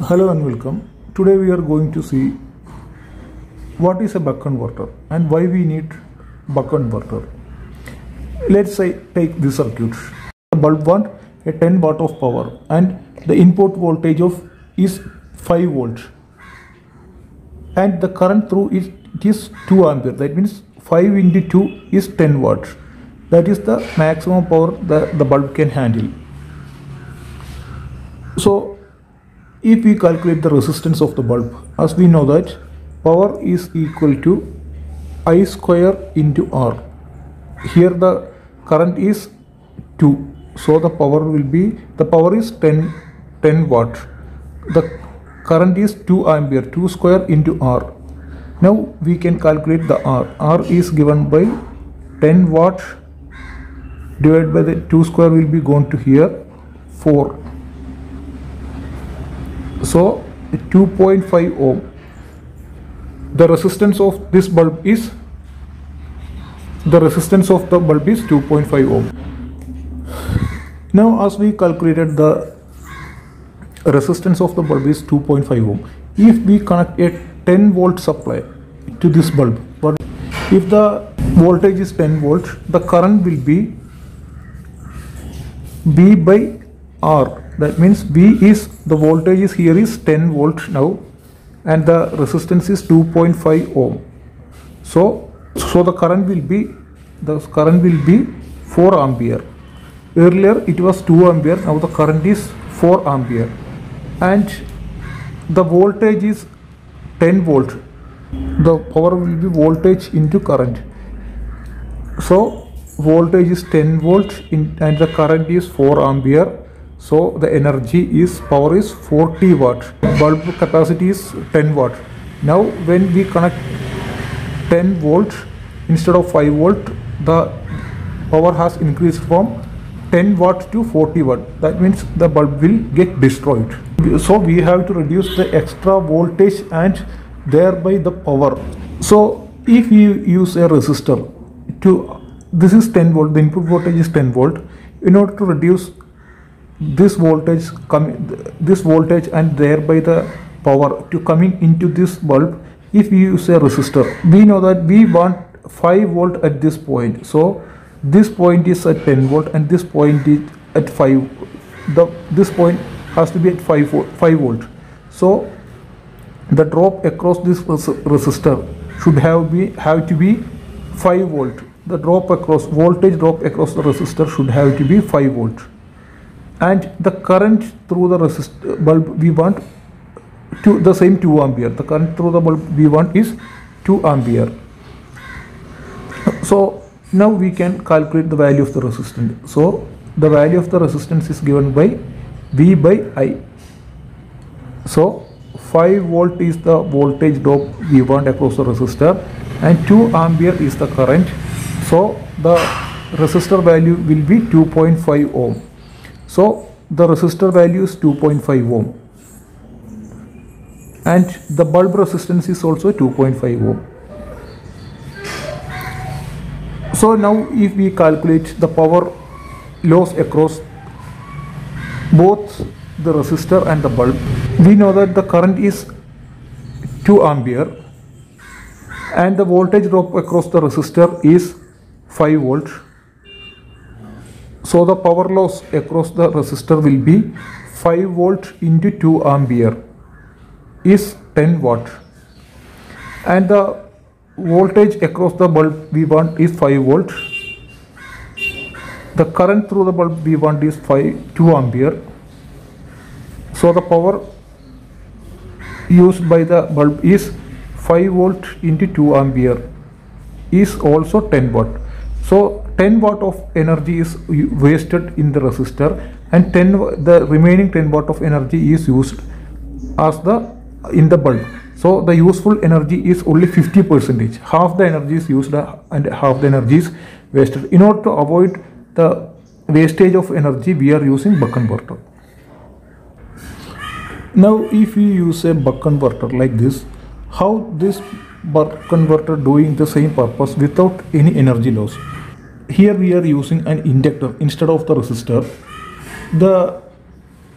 Hello and welcome. Today we are going to see what is a buck converter and why we need buck converter. Let's say take this circuit. The bulb wants a 10 watt of power and the input voltage is 5 volts and the current through it is 2 ampere. That means 5 into 2 is 10 watts. That is the maximum power the bulb can handle. So if we calculate the resistance of the bulb, as we know that power is equal to I square into R. Here the current is 2, so the power is 10 watt. The current is 2 ampere, 2 square into R. Now we can calculate the R. R is given by 10 watt divided by the 2 square will be gone to here 4. So 2.5 ohm. The resistance of this bulb is 2.5 ohm. Now as we calculated the resistance of the bulb is 2.5 ohm. If we connect a 10 volt supply to this bulb, but if the voltage is 10 volts, the current will be V by R. That means V is the voltage is here is 10 volt now and the resistance is 2.5 ohm. So the current will be 4 ampere. Earlier it was 2 ampere, now the current is 4 ampere and the voltage is 10 volt. The power will be voltage into current. So voltage is 10 volt and the current is 4 ampere. So the power is 40 watt. Bulb capacity is 10 watt. Now when we connect 10 volt instead of 5 volt, the power has increased from 10 watt to 40 watt. That means the bulb will get destroyed. So we have to reduce the extra voltage and thereby the power. So if you use a resistor this is 10 volt, the input voltage is 10 volt. In order to reduce this voltage and thereby the power to coming into this bulb, if we use a resistor, we know that we want 5 volt at this point. So this point is at 10 volt and this point is at 5. This point has to be at 5 volt. So the drop across this resistor should have to be 5 volt. The voltage drop across the resistor should have to be 5 volt. And the current through the resistor bulb we want the same 2 ampere. The current through the bulb we want is 2 ampere. So now we can calculate the value of the resistance. So the value of the resistance is given by V by I. So 5 volt is the voltage drop we want across the resistor and 2 ampere is the current. So the resistor value will be 2.5 ohm. So the resistor value is 2.5 ohm and the bulb resistance is also 2.5 ohm. So now if we calculate the power loss across both the resistor and the bulb, we know that the current is 2 ampere and the voltage drop across the resistor is 5 volt. So the power loss across the resistor will be 5 volt into 2 ampere is 10 watt and the voltage across the bulb we want is 5 volt. The current through the bulb we want is 2 ampere. So the power used by the bulb is 5 volt into 2 ampere is also 10 watt. So 10 watt of energy is wasted in the resistor and the remaining 10 watt of energy is used in the bulb. So the useful energy is only 50%. Half the energy is used and half the energy is wasted. In order to avoid the wastage of energy, we are using buck converter. Now if we use a buck converter like this, how this buck converter doing the same purpose without any energy loss? Here we are using an inductor instead of the resistor. The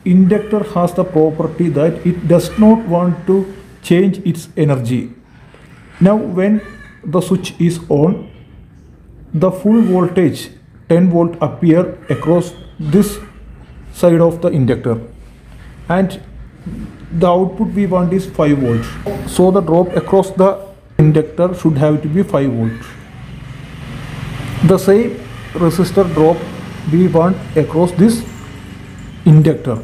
inductor has the property that it does not want to change its energy. Now when the switch is on, the full voltage 10 volt appear across this side of the inductor, and the output we want is 5 volts. So the drop across the inductor should have to be 5 volts. The same resistor drop we want across this inductor.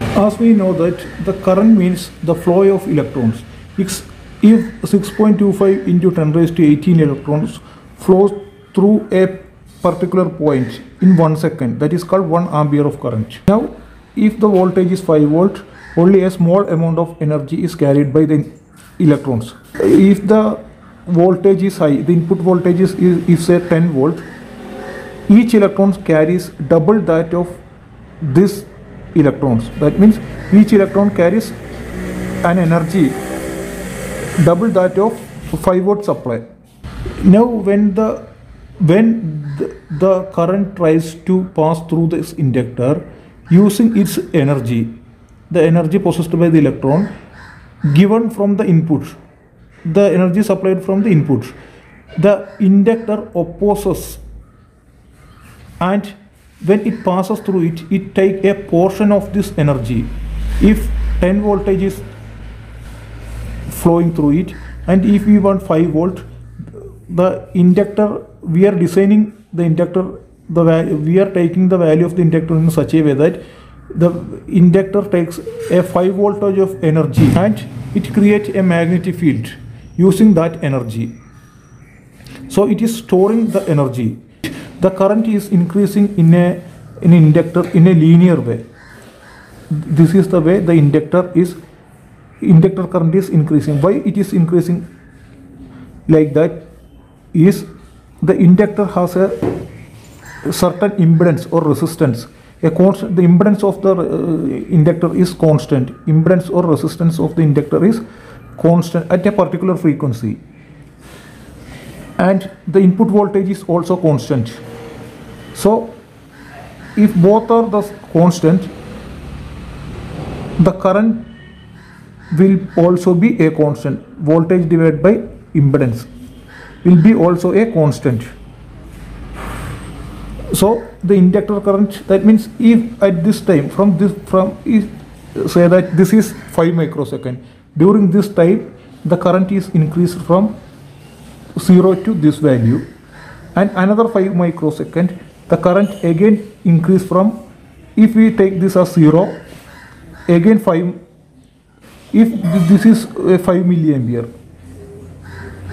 As we know that the current means the flow of electrons. If 6.25 into 10 raised to 18 electrons flows through a particular point in 1 second, that is called 1 ampere of current. Now if the voltage is 5 volt, only a small amount of energy is carried by the electrons. If the voltage is high, the input voltage is say 10 volt, each electron carries double that of this electrons. That means each electron carries an energy double that of 5 volt supply. Now when the current tries to pass through this inductor using its energy, the energy possessed by the electron given from the input, the energy supplied from the input, the inductor opposes, and when it passes through it, it takes a portion of this energy. If 10 voltage is flowing through it, and if we want 5 volt, the inductor, we are designing the inductor, we are taking the value of the inductor in such a way that the inductor takes a 5 voltage of energy and it creates a magnetic field using that energy. So it is storing the energy. The current is increasing in an inductor in a linear way. This is the way the inductor current is increasing. Why it is increasing like that is the inductor has a certain impedance or resistance. The impedance of the inductor is constant. Impedance or resistance of the inductor is constant at a particular frequency, and the input voltage is also constant. So if both are the constant, the current will also be a constant. Voltage divided by impedance will be also a constant. So the inductor current, that means if at this time say that this is 5 microsecond, during this time the current is increased from 0 to this value, and another 5 microsecond the current again increase from, if we take this as 0, again 5, if this is a 5 milliampere,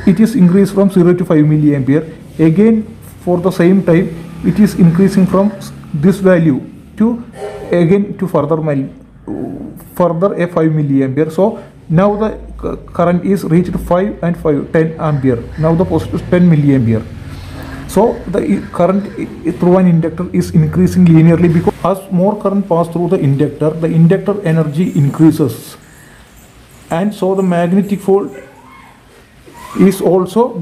it is increased from 0 to 5 milliampere, again for the same time it is increasing from this value to again to further a 5 milliampere. So now the current is reached 5 and 5 10 ampere. Now the positive 10 milliampere. So the current through an inductor is increasing linearly, because as more current pass through the inductor energy increases, and so the magnetic field is also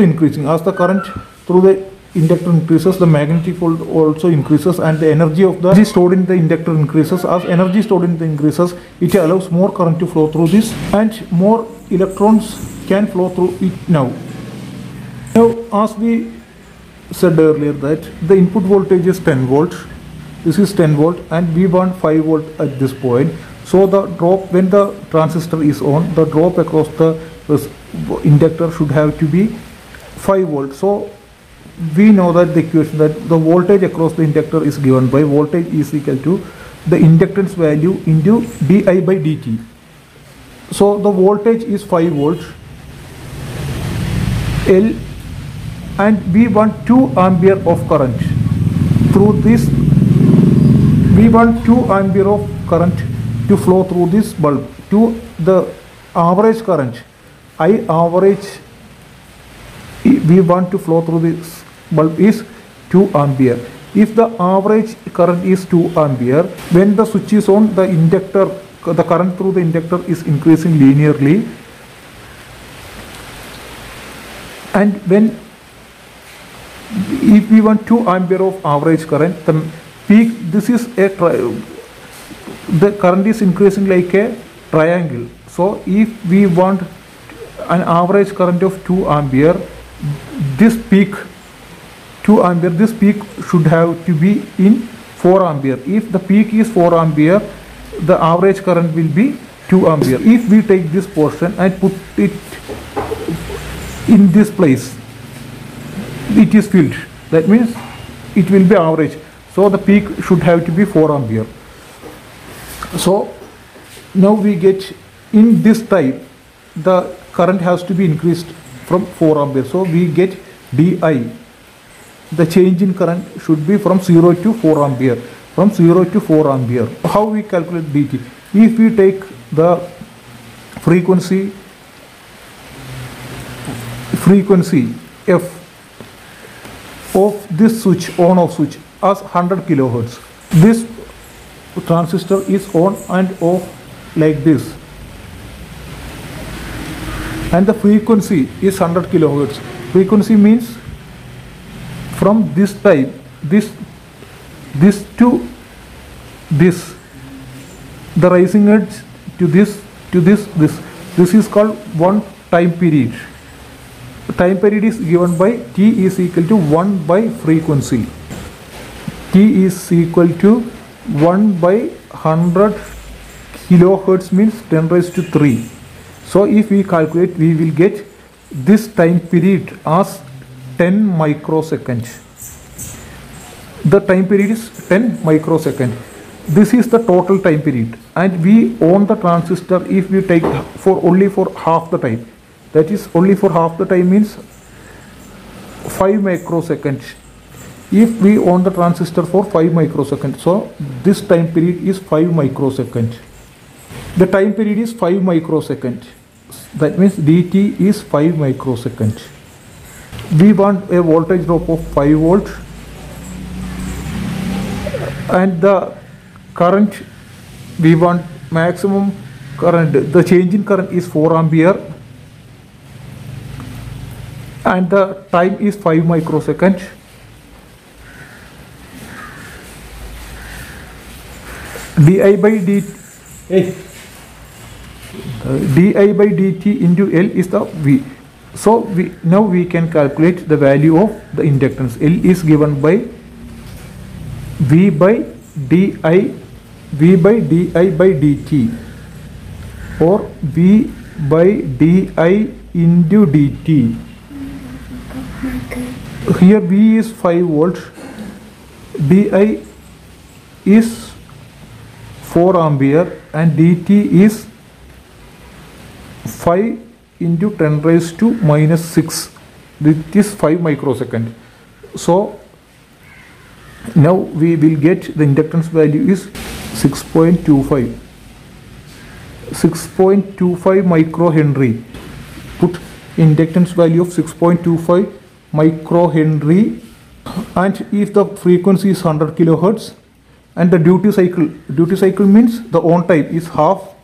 increasing. As the current through the inductor increases, the magnetic field also increases, and the energy of the stored in the inductor increases. As energy stored in the increases, it allows more current to flow through this, and more electrons can flow through it now. Now, as we said earlier that the input voltage is 10 volt, this is 10 volt, and we want 5 volt at this point. So the drop, when the transistor is on, the drop across the inductor should have to be 5 volt. So we know that the equation that the voltage across the inductor is given by voltage is equal to the inductance value into di by dt. So the voltage is 5 volt L, and we want 2 ampere of current through this. We want 2 ampere of current to flow through this bulb. To the average current, I average we want to flow through this bulb is 2 ampere. If the average current is 2 ampere, when the switch is on, the current through the inductor is increasing linearly, and if we want 2 ampere of average current, the peak, this is the current is increasing like a triangle. So if we want an average current of 2 ampere, this peak 2 ampere, this peak should have to be in 4 ampere. If the peak is 4 ampere, the average current will be 2 ampere. If we take this portion and put it in this place, it is filled. That means it will be average. So the peak should have to be 4 ampere. So now we get in this type, the current has to be increased from 4 ampere. So we get DI. The change in current should be from 0 to 4 ampere. From 0 to 4 ampere. How we calculate DT? If we take the frequency F of this switch, on off switch, as 100 kilohertz. This transistor is on and off like this. And the frequency is 100 kilohertz. Frequency means from this type, this to this, the rising edge to this, this is called one time period. Time period is given by T is equal to 1 by frequency. T is equal to 1 by 100 kilohertz means 10 raised to 3. So if we calculate, we will get this time period as 10 microseconds. The time period is 10 microseconds. This is the total time period, and we own the transistor if we take only for half the time. That is, only for half the time means 5 microseconds. If we own the transistor for 5 microseconds, so this time period is 5 microseconds. The time period is 5 microseconds. That means dt is 5 microseconds. We want a voltage drop of 5 volts, and the current, we want maximum current, the change in current is 4 ampere, and the time is 5 microseconds. Di by dt into L is the V. So now we can calculate the value of the inductance. L is given by V by di by dt, or V by di into dt. Here V is 5 volts, di is 4 ampere, and dt is 5 into 10 raised to minus 6. This is 5 microsecond. So now we will get the inductance value is 6.25 microhenry. Put inductance value of 6.25 microhenry, and if the frequency is 100 kilohertz and the duty cycle means the on time is half,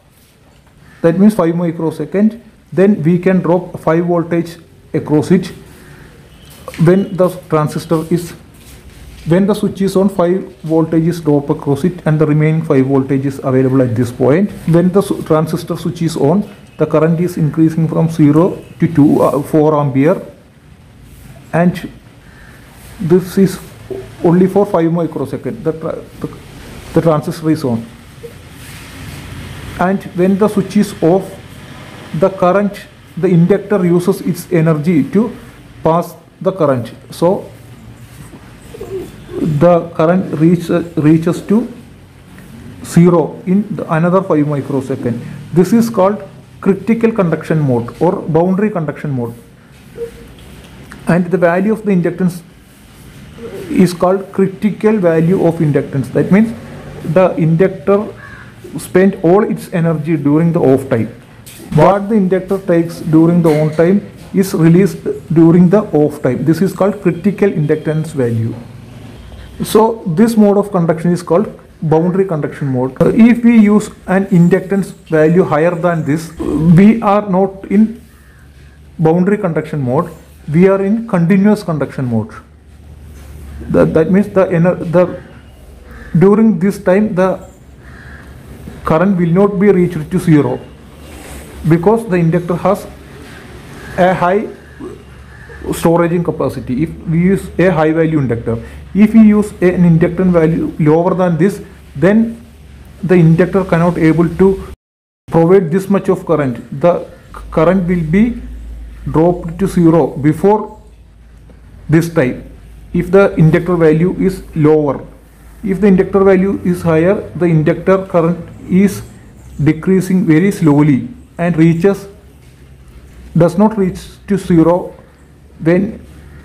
that means 5 microsecond, then we can drop 5 voltage across it. When the switch is on, 5 voltages drop across it, and the remaining 5 voltages available at this point. When the transistor switch is on, the current is increasing from 0 to 4 ampere, and this is only for 5 microseconds. The transistor is on, and when the switch is off, the inductor uses its energy to pass the current. So the current reaches to 0 in another 5 microseconds. This is called critical conduction mode or boundary conduction mode, and the value of the inductance is called critical value of inductance. That means the inductor spent all its energy during the off time. What the inductor takes during the on time is released during the off time. This is called critical inductance value. So this mode of conduction is called boundary conduction mode. If we use an inductance value higher than this, we are not in boundary conduction mode, we are in continuous conduction mode. That means the during this time the current will not be reached to zero, because the inductor has a high storaging capacity. If we use a high value inductor, if we use an inductance value lower than this, then the inductor cannot able to provide this much of current. The current will be dropped to zero before this time if the inductor value is lower. If the inductor value is higher, the inductor current is decreasing very slowly and does not reach to zero when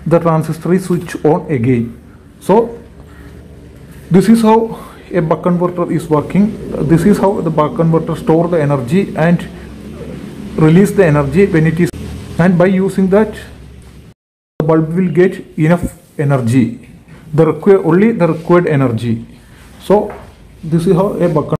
the transistor is switched on again. So this is how a buck converter is working. This is how the buck converter store the energy and release the energy when it is, and by using that the bulb will get enough energy, only the required energy. So this is how a buck